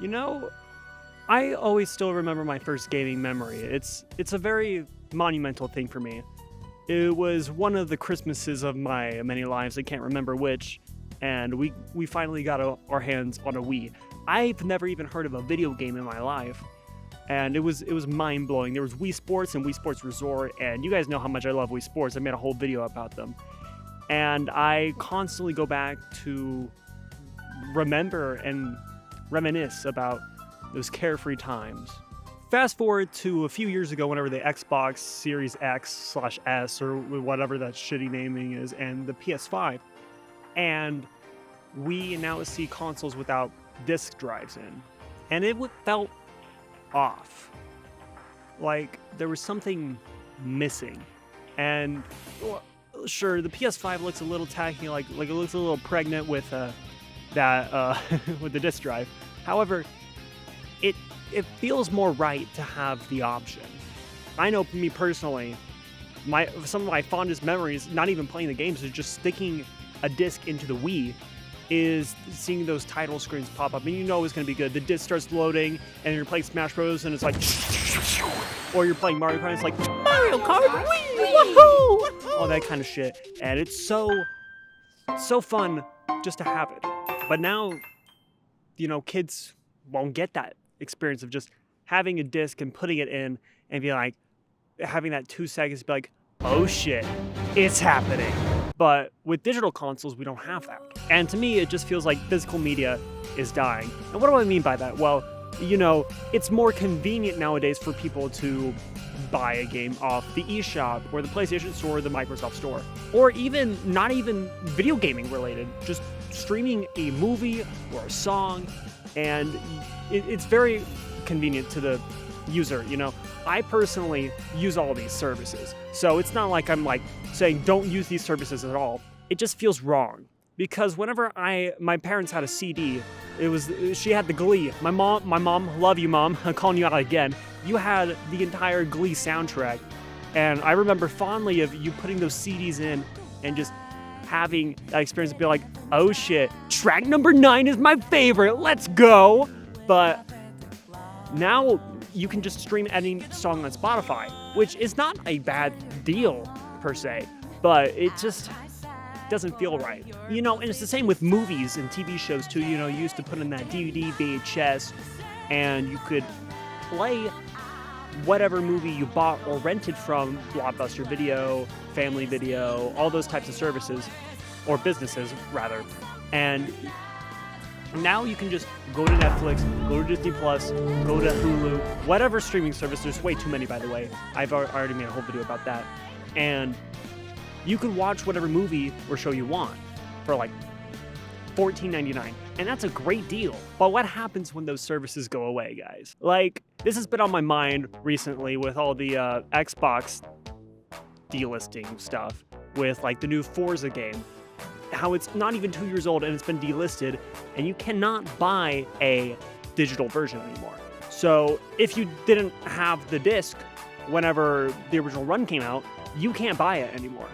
You know, I always still remember my first gaming memory. It's a very monumental thing for me. It was one of the Christmases of my many lives, I can't remember which, and we finally got our hands on a Wii. I've never even heard of a video game in my life, and it was mind-blowing. There was Wii Sports and Wii Sports Resort, and you guys know how much I love Wii Sports. I made a whole video about them. And I constantly go back to remember and reminisce about those carefree times. Fast forward to a few years ago, whenever the Xbox Series X/S or whatever that shitty naming is, and the PS5, and we now see consoles without disc drives in, and it felt off. Like there was something missing, and sure, the PS5 looks a little tacky, like it looks a little pregnant with that with the disc drive. However, it feels more right to have the option. I know me personally, some of my fondest memories, not even playing the games, is just sticking a disc into the Wii, is seeing those title screens pop up, and you know it's going to be good. The disc starts loading, and you're playing Smash Bros, and it's like, or you're playing Mario Kart, and it's like, Mario Kart Wii, woohoo! All that kind of shit, and it's so fun just to have it. But now, kids won't get that experience of just having a disc and putting it in and be like, having that 2 seconds to be like, oh shit, it's happening. But with digital consoles, we don't have that. And to me, it just feels like physical media is dying. And what do I mean by that? Well, it's more convenient nowadays for people to buy a game off the eShop or the PlayStation Store or the Microsoft Store. Or even, not even video gaming related, just streaming a movie or a song. And it's very convenient to the user, I personally use all these services. So it's not like I'm saying don't use these services at all. It just feels wrong. Because whenever my parents had a CD, she had the Glee. My mom, love you mom, I'm calling you out again. You had the entire Glee soundtrack. And I remember fondly of you putting those CDs in and just having that experience and be like, oh shit, track number 9 is my favorite, let's go. But now you can just stream any song on Spotify, which is not a bad deal per se, but it just doesn't feel right. And it's the same with movies and TV shows too. You used to put in that DVD, VHS, and you could play whatever movie you bought or rented from Blockbuster Video, Family Video, all those types of services, or businesses rather. And now you can just go to Netflix, go to Disney Plus, go to Hulu, whatever streaming service. There's way too many, by the way. I've already made a whole video about that. And you can watch whatever movie or show you want for like $14.99. And that's a great deal. But what happens when those services go away, guys? This has been on my mind recently with all the Xbox delisting stuff, with the new Forza game. How it's not even 2 years old and it's been delisted, and you cannot buy a digital version anymore. So if you didn't have the disc whenever the original run came out, you can't buy it anymore.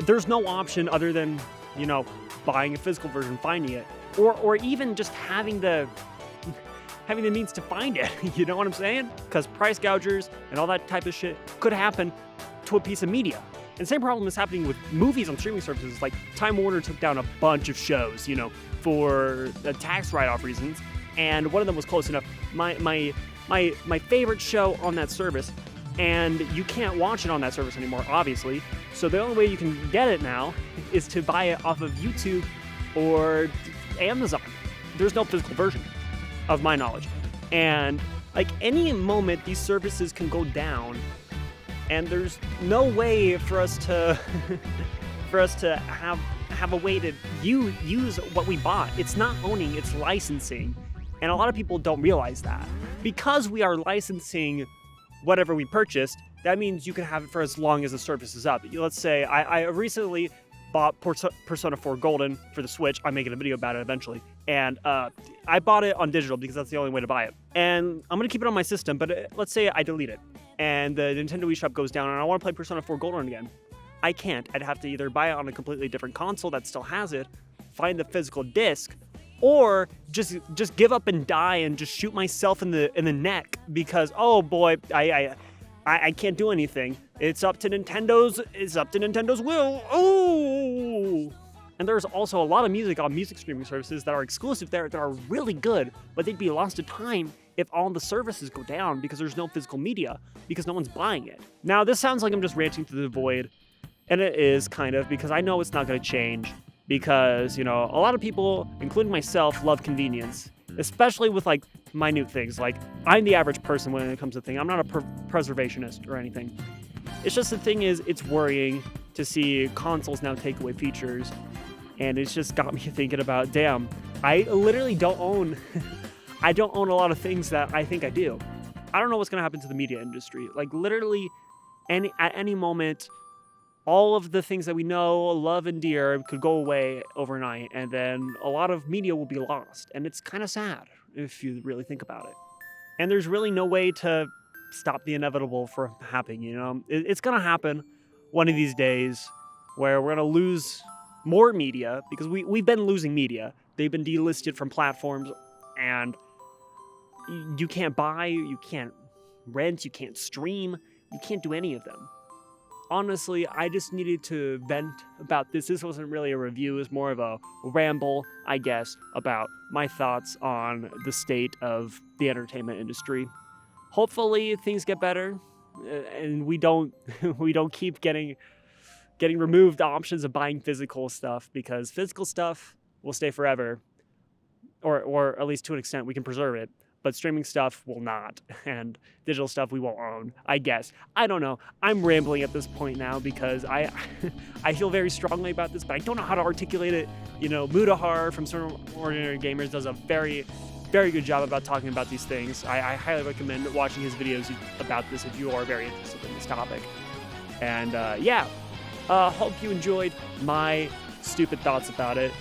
There's no option other than, buying a physical version, finding it, or even just having the means to find it. You know what I'm saying? Because price gougers and all that type of shit could happen to a piece of media. And the same problem is happening with movies on streaming services. Like Time Warner took down a bunch of shows, for tax write-off reasons, and one of them was close enough. My favorite show on that service, and you can't watch it on that service anymore, obviously. So the only way you can get it now is to buy it off of YouTube or Amazon. There's no physical version, of my knowledge. And any moment, these services can go down, and there's no way for us to have a way to use what we bought. It's not owning, it's licensing. And a lot of people don't realize that. Because we are licensing whatever we purchased, that means you can have it for as long as the service is up. Let's say I recently bought Persona 4 Golden for the Switch. I'm making a video about it eventually. And I bought it on digital because that's the only way to buy it. And I'm going to keep it on my system, but let's say I delete it and the Nintendo eShop goes down and I want to play Persona 4 Golden again. I can't. I'd have to either buy it on a completely different console that still has it, find the physical disc, or just give up and die and just shoot myself in the neck because, oh boy, I can't do anything. It's up to Nintendo's will. Oh! And there's also a lot of music on music streaming services that are exclusive there that are really good, but they'd be lost to time if all the services go down because there's no physical media, because no one's buying it. Now, this sounds like I'm just ranting through the void, and it is kind of, because I know it's not going to change, because, you know, a lot of people, including myself, love convenience, especially with, like, minute things. Like, I'm the average person when it comes to things. I'm not a preservationist or anything. It's just the thing is, it's worrying to see consoles now take away features, and it's just got me thinking about, damn, I literally don't own I don't own a lot of things that I think I do. I don't know what's going to happen to the media industry. Like, literally, at any moment, all of the things that we know, love, and dear could go away overnight, and then a lot of media will be lost. And it's kind of sad if you really think about it. And there's really no way to stop the inevitable from happening, you know? It's going to happen one of these days where we're going to lose more media, because we've been losing media. They've been delisted from platforms, and you can't buy, you can't rent, you can't stream, you can't do any of them. Honestly, I just needed to vent about this. This wasn't really a review, it was more of a ramble, I guess, about my thoughts on the state of the entertainment industry. Hopefully things get better, and we don't keep getting removed options of buying physical stuff, because physical stuff will stay forever, or at least to an extent we can preserve it. But streaming stuff will not, and digital stuff we won't own, I guess. I don't know. I'm rambling at this point now because I feel very strongly about this, but I don't know how to articulate it. You know, Mudahar from Certain Ordinary Gamers does a very, very good job about talking about these things. I highly recommend watching his videos about this if you are very interested in this topic. And yeah, hope you enjoyed my stupid thoughts about it.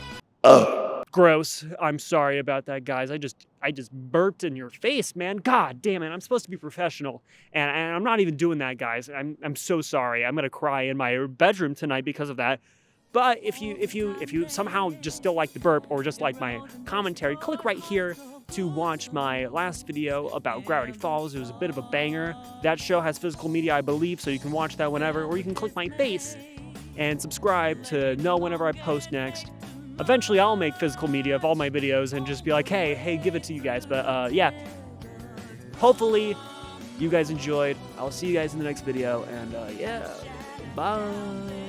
Gross. I'm sorry about that, guys. I just burped in your face, man. God damn it. I'm supposed to be professional. And I'm not even doing that, guys. I'm so sorry. I'm gonna cry in my bedroom tonight because of that. But if you somehow just still like the burp or just like my commentary, click right here to watch my last video about Gravity Falls. It was a bit of a banger. That show has physical media, I believe, so you can watch that whenever, or you can click my face and subscribe to know whenever I post next. Eventually, I'll make physical media of all my videos and just be like, hey, give it to you guys. But yeah, hopefully you guys enjoyed. I'll see you guys in the next video, and yeah, bye.